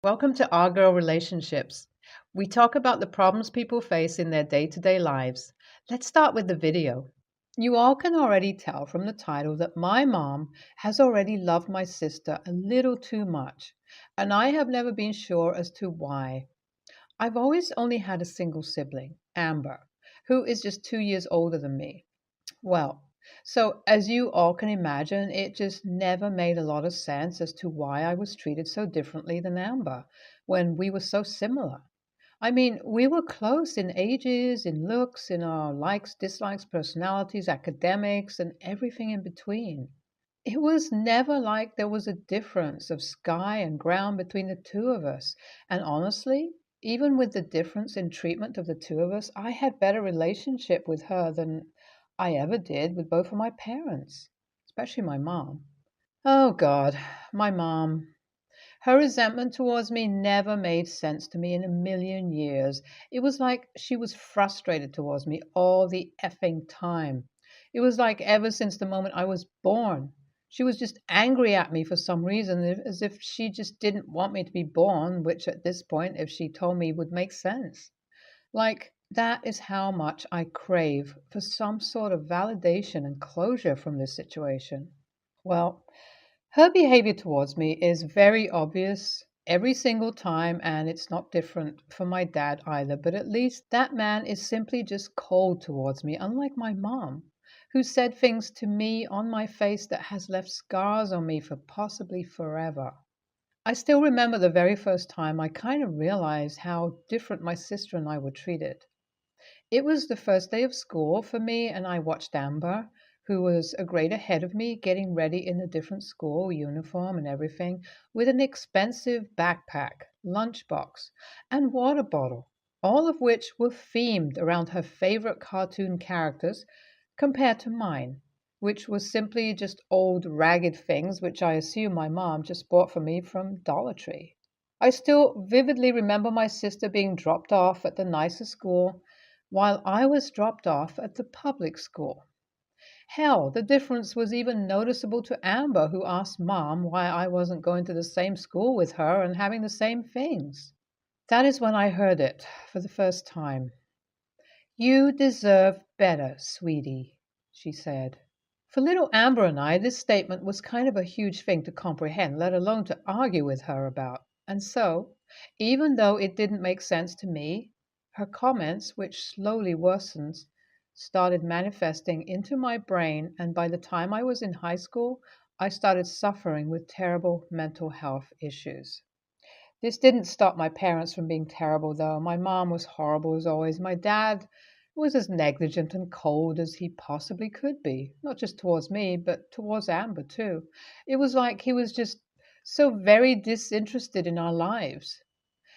Welcome to Our Girl Relationships. We talk about the problems people face in their day to day lives. Let's start with the video. You all can already tell from the title that my mom has already loved my sister a little too much, and I have never been sure as to why. I've always only had a single sibling, Amber, who is just 2 years older than me. Well, so as you all can imagine, it just never made a lot of sense as to why I was treated so differently than Amber when we were so similar. I mean, we were close in ages, in looks, in our likes, dislikes, personalities, academics, and everything in between. It was never like there was a difference of sky and ground between the two of us. And honestly, even with the difference in treatment of the two of us, I had better relationship with her than I ever did with both of my parents, especially my mom. Oh God, my mom. Her resentment towards me never made sense to me in a million years. It was like she was frustrated towards me all the effing time. It was like ever since the moment I was born. She was just angry at me for some reason, as if she just didn't want me to be born, which at this point, if she told me, would make sense. Like, that is how much I crave for some sort of validation and closure from this situation. Well, her behavior towards me is very obvious every single time, and it's not different for my dad either. But at least that man is simply just cold towards me, unlike my mom, who said things to me on my face that has left scars on me for possibly forever. I still remember the very first time I kind of realized how different my sister and I were treated. It was the first day of school for me, and I watched Amber, who was a grade ahead of me, getting ready in a different school uniform and everything, with an expensive backpack, lunchbox, and water bottle, all of which were themed around her favorite cartoon characters, compared to mine, which was simply just old ragged things which I assume my mom just bought for me from Dollar Tree. I still vividly remember my sister being dropped off at the nicer school while I was dropped off at the public school. Hell, the difference was even noticeable to Amber, who asked Mom why I wasn't going to the same school with her and having the same things. That is when I heard it for the first time. You deserve better, sweetie, she said. For little Amber and I, this statement was kind of a huge thing to comprehend, let alone to argue with her about. And so, even though it didn't make sense to me, her comments, which slowly worsened, started manifesting into my brain, and by the time I was in high school, I started suffering with terrible mental health issues. This didn't stop my parents from being terrible, though. My mom was horrible as always. My dad was as negligent and cold as he possibly could be, not just towards me, but towards Amber, too. It was like he was just so very disinterested in our lives.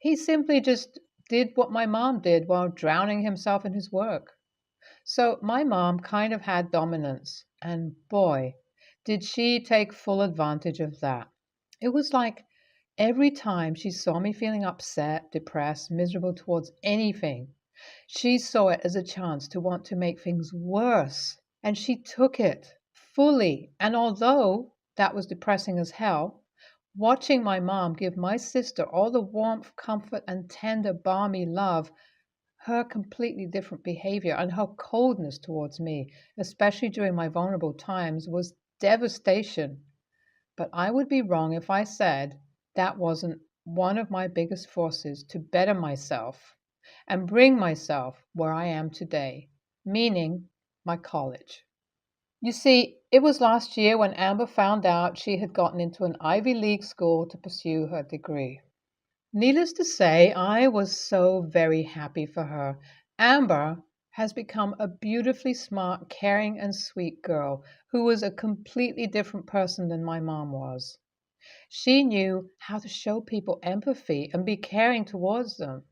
He simply just did what my mom did while drowning himself in his work. So my mom kind of had dominance, and boy, did she take full advantage of that. It was like every time she saw me feeling upset, depressed, miserable towards anything, she saw it as a chance to want to make things worse. And she took it fully. And although that was depressing as hell, watching my mom give my sister all the warmth, comfort, and tender, balmy love, her completely different behavior and her coldness towards me, especially during my vulnerable times, was devastation. But I would be wrong if I said that wasn't one of my biggest forces to better myself and bring myself where I am today, meaning my college. You see, it was last year when Amber found out she had gotten into an Ivy League school to pursue her degree. Needless to say, I was so very happy for her. Amber has become a beautifully smart, caring, and sweet girl who was a completely different person than my mom was. She knew how to show people empathy and be caring towards them.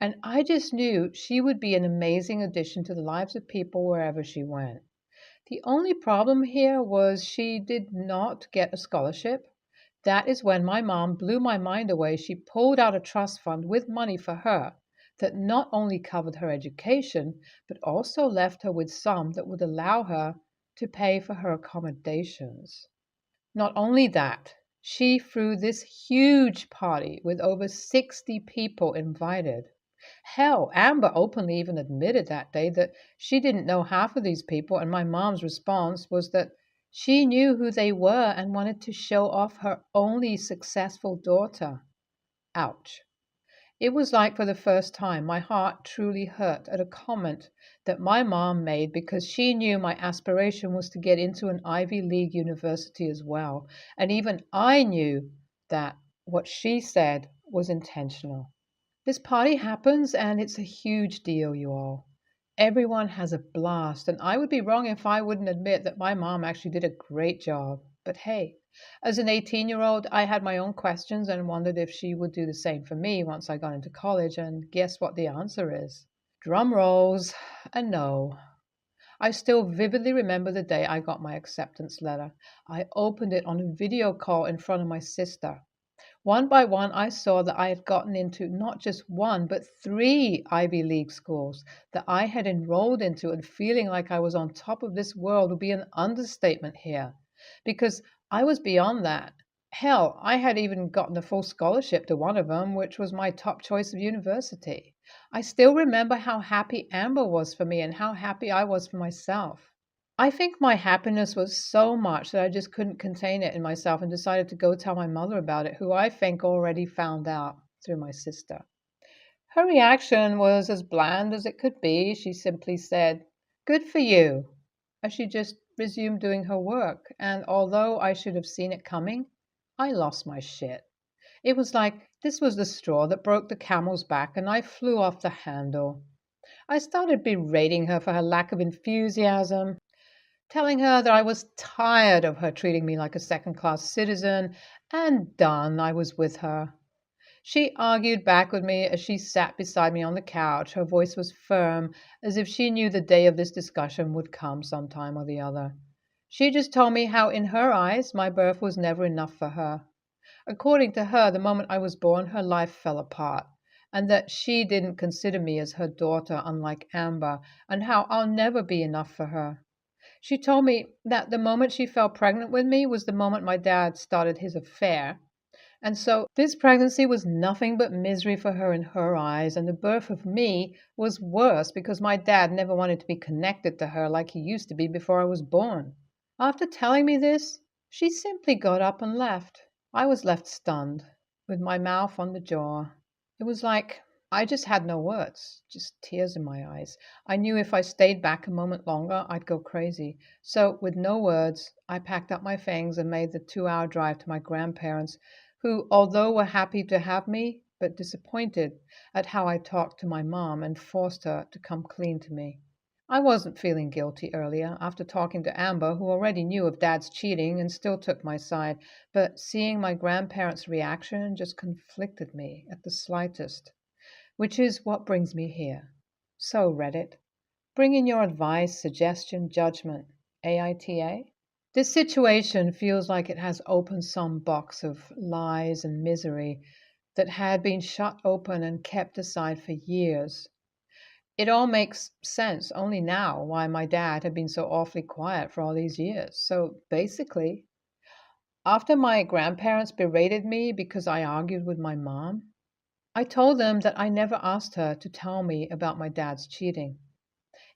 And I just knew she would be an amazing addition to the lives of people wherever she went. The only problem here was she did not get a scholarship. That is when my mom blew my mind away. She pulled out a trust fund with money for her that not only covered her education, but also left her with some that would allow her to pay for her accommodations. Not only that, She threw this huge party with over 60 people invited. Hell, Amber openly even admitted that day that she didn't know half of these people, and my mom's response was that she knew who they were and wanted to show off her only successful daughter. Ouch. It was like for the first time my heart truly hurt at a comment that my mom made because she knew my aspiration was to get into an Ivy League university as well. And even I knew that what she said was intentional. This party happens and it's a huge deal, you all. Everyone has a blast, and I would be wrong if I wouldn't admit that my mom actually did a great job. But hey, as an 18-year-old, I had my own questions and wondered if she would do the same for me once I got into college, and guess what the answer is? Drum rolls, a no. I still vividly remember the day I got my acceptance letter. I opened it on a video call in front of my sister. One by one, I saw that I had gotten into not just one, but 3 Ivy League schools that I had enrolled into, and feeling like I was on top of this world would be an understatement here, because I was beyond that. Hell, I had even gotten a full scholarship to one of them, which was my top choice of university. I still remember how happy Amber was for me and how happy I was for myself. I think my happiness was so much that I just couldn't contain it in myself and decided to go tell my mother about it, who I think already found out through my sister. Her reaction was as bland as it could be. She simply said, "Good for you," as she just resumed doing her work. And although I should have seen it coming, I lost my shit. It was like this was the straw that broke the camel's back, and I flew off the handle. I started berating her for her lack of enthusiasm, telling her that I was tired of her treating me like a second-class citizen, and done I was with her. She argued back with me as she sat beside me on the couch. Her voice was firm, as if she knew the day of this discussion would come sometime or the other. She just told me how, in her eyes, my birth was never enough for her. According to her, the moment I was born, her life fell apart, and that she didn't consider me as her daughter, unlike Amber, and how I'll never be enough for her. She told me that the moment she fell pregnant with me was the moment my dad started his affair. And so this pregnancy was nothing but misery for her in her eyes, and the birth of me was worse because my dad never wanted to be connected to her like he used to be before I was born. After telling me this, she simply got up and left. I was left stunned, with my mouth on the jaw. It was like I just had no words, just tears in my eyes. I knew if I stayed back a moment longer, I'd go crazy. So, with no words, I packed up my things and made the 2-hour drive to my grandparents, who, although were happy to have me, but disappointed at how I talked to my mom and forced her to come clean to me. I wasn't feeling guilty earlier after talking to Amber, who already knew of Dad's cheating and still took my side, but seeing my grandparents' reaction just conflicted me at the slightest. Which is what brings me here. So, Reddit, bring in your advice, suggestion, judgment. AITA? This situation feels like it has opened some box of lies and misery that had been shut open and kept aside for years. It all makes sense only now why my dad had been so awfully quiet for all these years. So basically, after my grandparents berated me because I argued with my mom, I told them that I never asked her to tell me about my dad's cheating.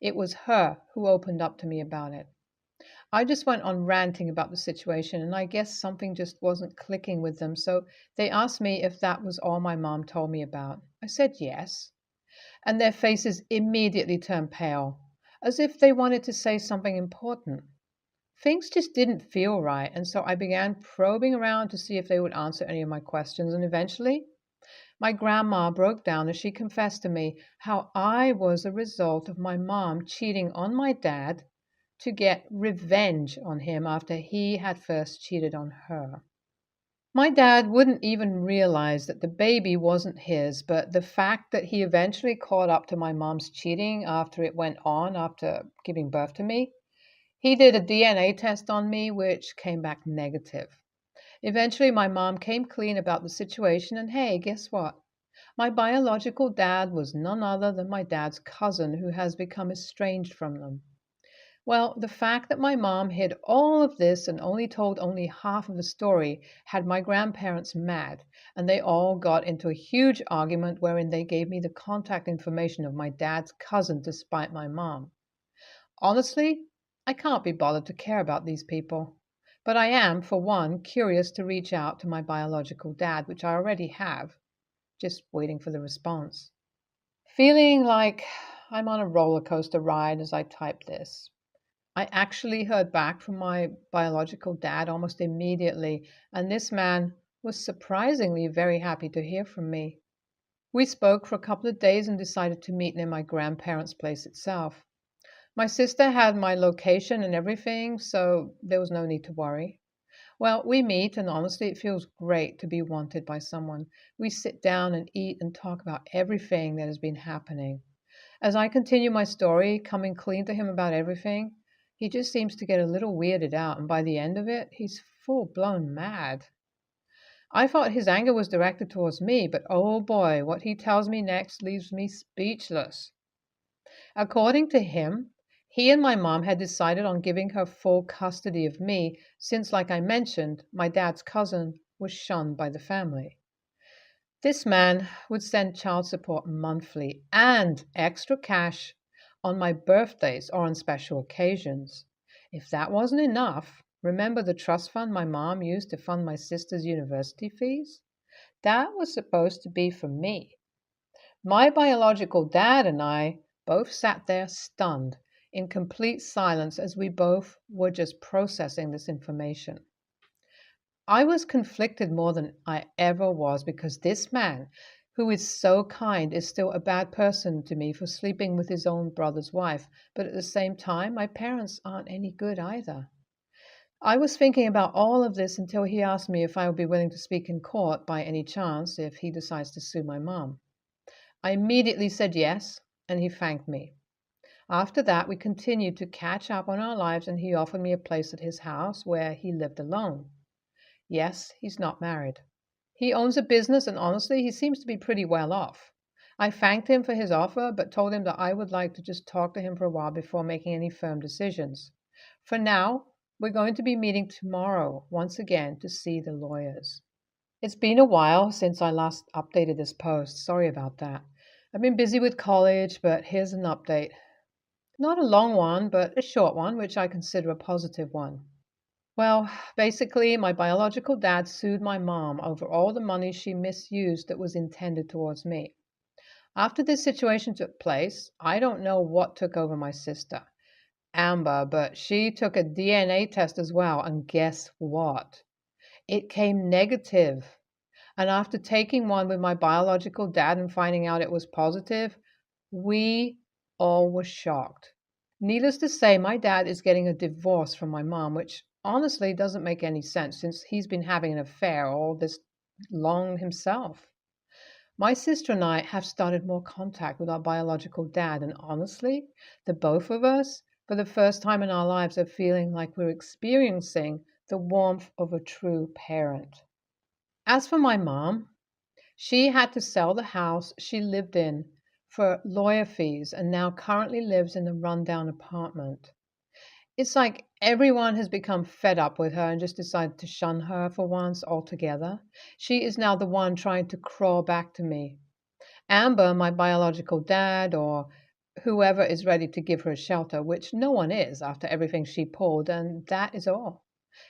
It was her who opened up to me about it. I just went on ranting about the situation, and I guess something just wasn't clicking with them, so they asked me if that was all my mom told me about. I said yes, and their faces immediately turned pale, as if they wanted to say something important. Things just didn't feel right, and so I began probing around to see if they would answer any of my questions, and eventually my grandma broke down as she confessed to me how I was a result of my mom cheating on my dad to get revenge on him after he had first cheated on her. My dad wouldn't even realize that the baby wasn't his, but the fact that he eventually caught up to my mom's cheating after it went on after giving birth to me, he did a DNA test on me, which came back negative. Eventually, my mom came clean about the situation, and hey, guess what? My biological dad was none other than my dad's cousin, who has become estranged from them. Well, the fact that my mom hid all of this and told only half of the story had my grandparents mad, and they all got into a huge argument wherein they gave me the contact information of my dad's cousin to spite my mom. Honestly, I can't be bothered to care about these people. But I am, for one, curious to reach out to my biological dad, which I already have, just waiting for the response. Feeling like I'm on a roller coaster ride as I type this. I actually heard back from my biological dad almost immediately, and this man was surprisingly very happy to hear from me. We spoke for a couple of days and decided to meet near my grandparents' place itself. My sister had my location and everything, so there was no need to worry. Well, we meet, and honestly, it feels great to be wanted by someone. We sit down and eat and talk about everything that has been happening. As I continue my story, coming clean to him about everything, he just seems to get a little weirded out, and by the end of it, he's full blown mad. I thought his anger was directed towards me, but oh boy, what he tells me next leaves me speechless. According to him, he and my mom had decided on giving her full custody of me since, like I mentioned, my dad's cousin was shunned by the family. This man would send child support monthly and extra cash on my birthdays or on special occasions. If that wasn't enough, remember the trust fund my mom used to fund my sister's university fees? That was supposed to be for me. My biological dad and I both sat there stunned, in complete silence as we both were just processing this information. I was conflicted more than I ever was because this man, who is so kind, is still a bad person to me for sleeping with his own brother's wife, but at the same time, my parents aren't any good either. I was thinking about all of this until he asked me if I would be willing to speak in court by any chance if he decides to sue my mom. I immediately said yes, and he thanked me. After that, we continued to catch up on our lives, and he offered me a place at his house where he lived alone. Yes, he's not married. He owns a business, and honestly, he seems to be pretty well off. I thanked him for his offer, but told him that I would like to just talk to him for a while before making any firm decisions. For now, we're going to be meeting tomorrow once again to see the lawyers. It's been a while since I last updated this post. Sorry about that. I've been busy with college, but here's an update. Not a long one, but a short one, which I consider a positive one. Well, basically, my biological dad sued my mom over all the money she misused that was intended towards me. After this situation took place, I don't know what took over my sister, Amber, but she took a DNA test as well, and guess what? It came negative. And after taking one with my biological dad and finding out it was positive, we all were shocked. Needless to say, my dad is getting a divorce from my mom, which honestly doesn't make any sense since he's been having an affair all this long himself. My sister and I have started more contact with our biological dad, and honestly, the both of us, for the first time in our lives, are feeling like we're experiencing the warmth of a true parent. As for my mom, she had to sell the house she lived in for lawyer fees and now currently lives in a rundown apartment. It's like everyone has become fed up with her and just decided to shun her for once altogether. She is now the one trying to crawl back to me. Amber, my biological dad, or whoever is ready to give her a shelter, which no one is after everything she pulled, and that is all.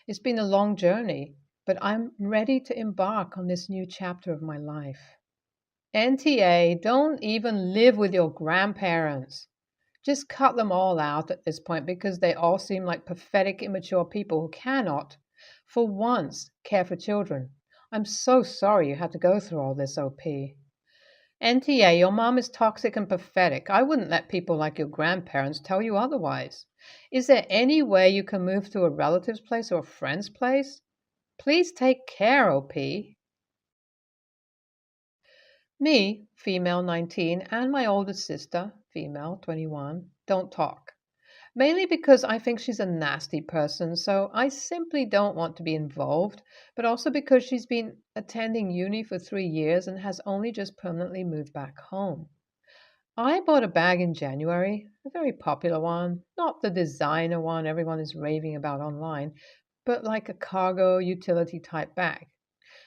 It's been a long journey, but I'm ready to embark on this new chapter of my life. NTA, don't even live with your grandparents. Just cut them all out at this point because they all seem like pathetic, immature people who cannot, for once, care for children. I'm so sorry you had to go through all this, OP. NTA, your mom is toxic and pathetic. I wouldn't let people like your grandparents tell you otherwise. Is there any way you can move to a relative's place or a friend's place? Please take care, OP. Me, female 19, and my older sister, female 21, don't talk. Mainly because I think she's a nasty person, so I simply don't want to be involved, but also because she's been attending uni for 3 years and has only just permanently moved back home. I bought a bag in January, a very popular one, not the designer one everyone is raving about online, but like a cargo utility type bag.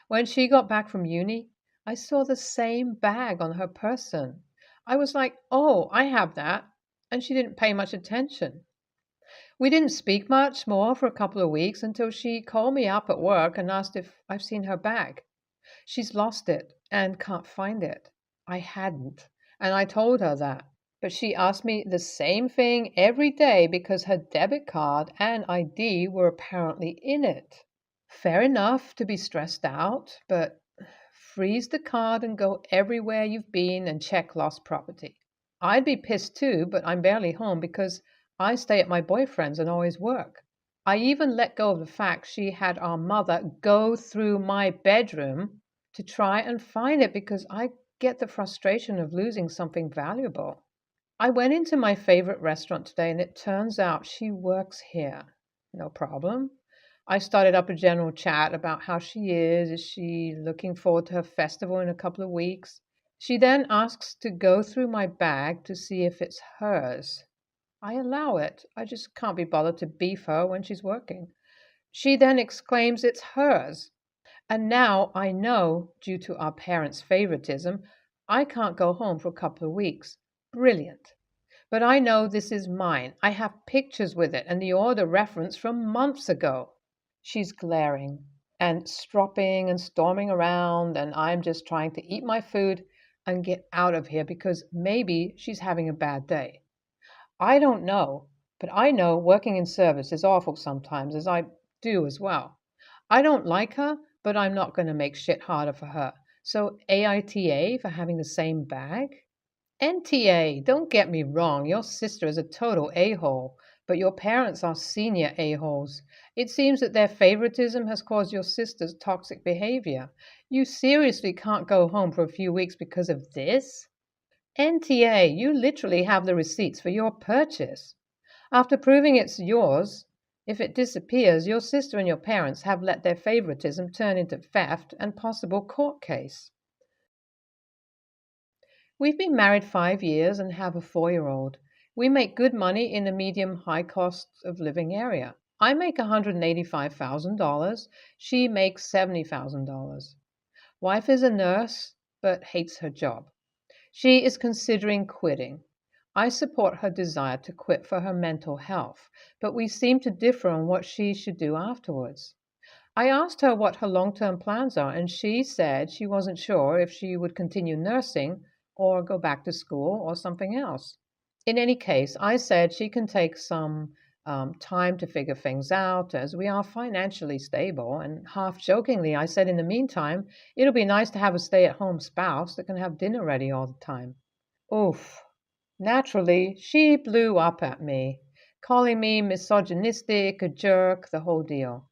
When she got back from uni, I saw the same bag on her person. I was like, oh, I have that. And she didn't pay much attention. We didn't speak much more for a couple of weeks until she called me up at work and asked if I've seen her bag. She's lost it and can't find it. I hadn't, and I told her that. But she asked me the same thing every day because her debit card and ID were apparently in it. Fair enough to be stressed out, but freeze the card and go everywhere you've been and check lost property. I'd be pissed too, but I'm barely home because I stay at my boyfriend's and always work. I even let go of the fact she had our mother go through my bedroom to try and find it because I get the frustration of losing something valuable. I went into my favorite restaurant today and it turns out she works here. No problem. I started up a general chat about how she is. Is she looking forward to her festival in a couple of weeks? She then asks to go through my bag to see if it's hers. I allow it. I just can't be bothered to beef her when she's working. She then exclaims it's hers. And now I know, due to our parents' favoritism, I can't go home for a couple of weeks. Brilliant. But I know this is mine. I have pictures with it and the order reference from months ago. She's glaring and stropping and storming around, and I'm just trying to eat my food and get out of here because maybe she's having a bad day. I don't know, but I know working in service is awful sometimes, as I do as well. I don't like her, but I'm not going to make shit harder for her. So AITA for having the same bag? NTA, don't get me wrong, your sister is a total a-hole, but your parents are senior a-holes. It seems that their favoritism has caused your sister's toxic behavior. You seriously can't go home for a few weeks because of this? NTA, you literally have the receipts for your purchase. After proving it's yours, if it disappears, your sister and your parents have let their favoritism turn into theft and possible court case. We've been married 5 years and have a 4-year-old. We make good money in a medium high cost of living area. I make $185,000. She makes $70,000. Wife is a nurse but hates her job. She is considering quitting. I support her desire to quit for her mental health, but we seem to differ on what she should do afterwards. I asked her what her long-term plans are, and she said she wasn't sure if she would continue nursing or go back to school or something else. In any case, I said she can take some time to figure things out as we are financially stable, and half jokingly, I said in the meantime, it'll be nice to have a stay-at-home spouse that can have dinner ready all the time. Oof. Naturally, she blew up at me, calling me misogynistic, a jerk, the whole deal.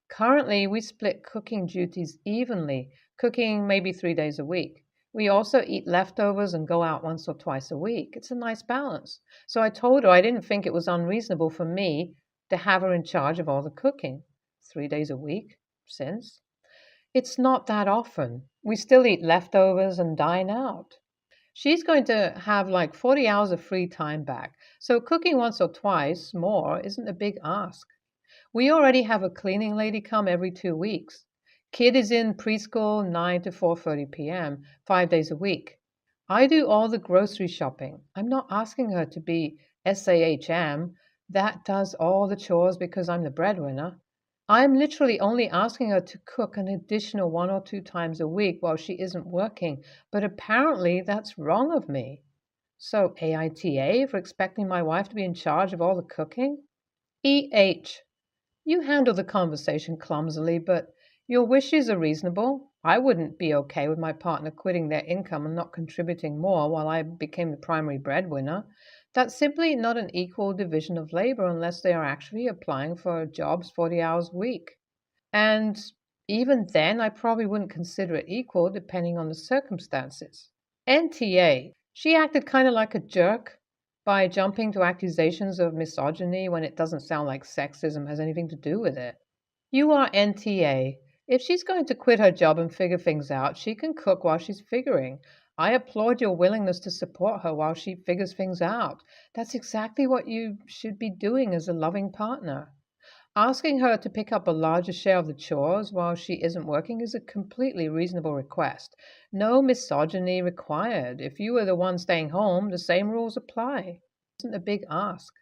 Currently, we split cooking duties evenly, cooking maybe 3 days a week. We also eat leftovers and go out once or twice a week. It's a nice balance. So I told her I didn't think it was unreasonable for me to have her in charge of all the cooking. 3 days a week? Since? It's not that often. We still eat leftovers and dine out. She's going to have like 40 hours of free time back. So cooking once or twice more isn't a big ask. We already have a cleaning lady come every 2 weeks. Kid is in preschool 9 to 4:30 p.m., 5 days a week. I do all the grocery shopping. I'm not asking her to be SAHM. That does all the chores because I'm the breadwinner. I'm literally only asking her to cook an additional 1 or 2 times a week while she isn't working, but apparently that's wrong of me. So AITA for expecting my wife to be in charge of all the cooking? EH. You handle the conversation clumsily, but your wishes are reasonable. I wouldn't be okay with my partner quitting their income and not contributing more while I became the primary breadwinner. That's simply not an equal division of labor unless they are actually applying for jobs 40 hours a week. And even then, I probably wouldn't consider it equal depending on the circumstances. NTA. She acted kind of like a jerk by jumping to accusations of misogyny when it doesn't sound like sexism has anything to do with it. You are NTA. If she's going to quit her job and figure things out, she can cook while she's figuring. I applaud your willingness to support her while she figures things out. That's exactly what you should be doing as a loving partner. Asking her to pick up a larger share of the chores while she isn't working is a completely reasonable request. No misogyny required. If you were the one staying home, the same rules apply. It isn't a big ask.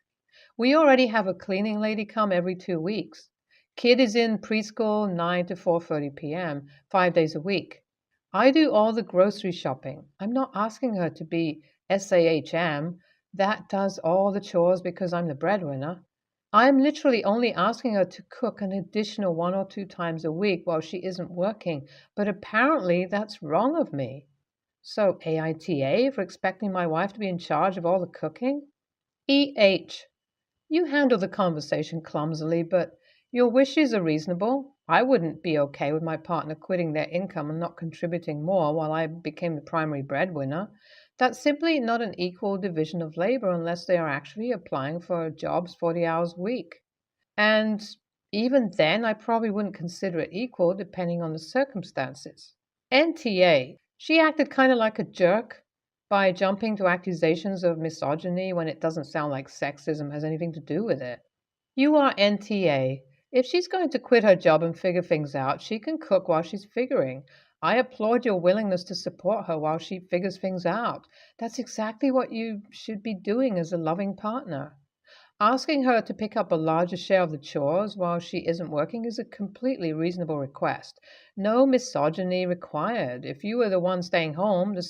We already have a cleaning lady come every 2 weeks. Kid is in preschool 9 to 4:30 p.m., 5 days a week. I do all the grocery shopping. I'm not asking her to be SAHM. That does all the chores because I'm the breadwinner. I'm literally only asking her to cook an additional 1 or 2 times a week while she isn't working, but apparently that's wrong of me. So, AITA for expecting my wife to be in charge of all the cooking? EH. You handle the conversation clumsily, but your wishes are reasonable. I wouldn't be okay with my partner quitting their income and not contributing more while I became the primary breadwinner. That's simply not an equal division of labor unless they are actually applying for jobs 40 hours a week. And even then, I probably wouldn't consider it equal depending on the circumstances. NTA. She acted kind of like a jerk by jumping to accusations of misogyny when it doesn't sound like sexism has anything to do with it. You are NTA. If she's going to quit her job and figure things out, she can cook while she's figuring. I applaud your willingness to support her while she figures things out. That's exactly what you should be doing as a loving partner. Asking her to pick up a larger share of the chores while she isn't working is a completely reasonable request. No misogyny required. If you were the one staying home, the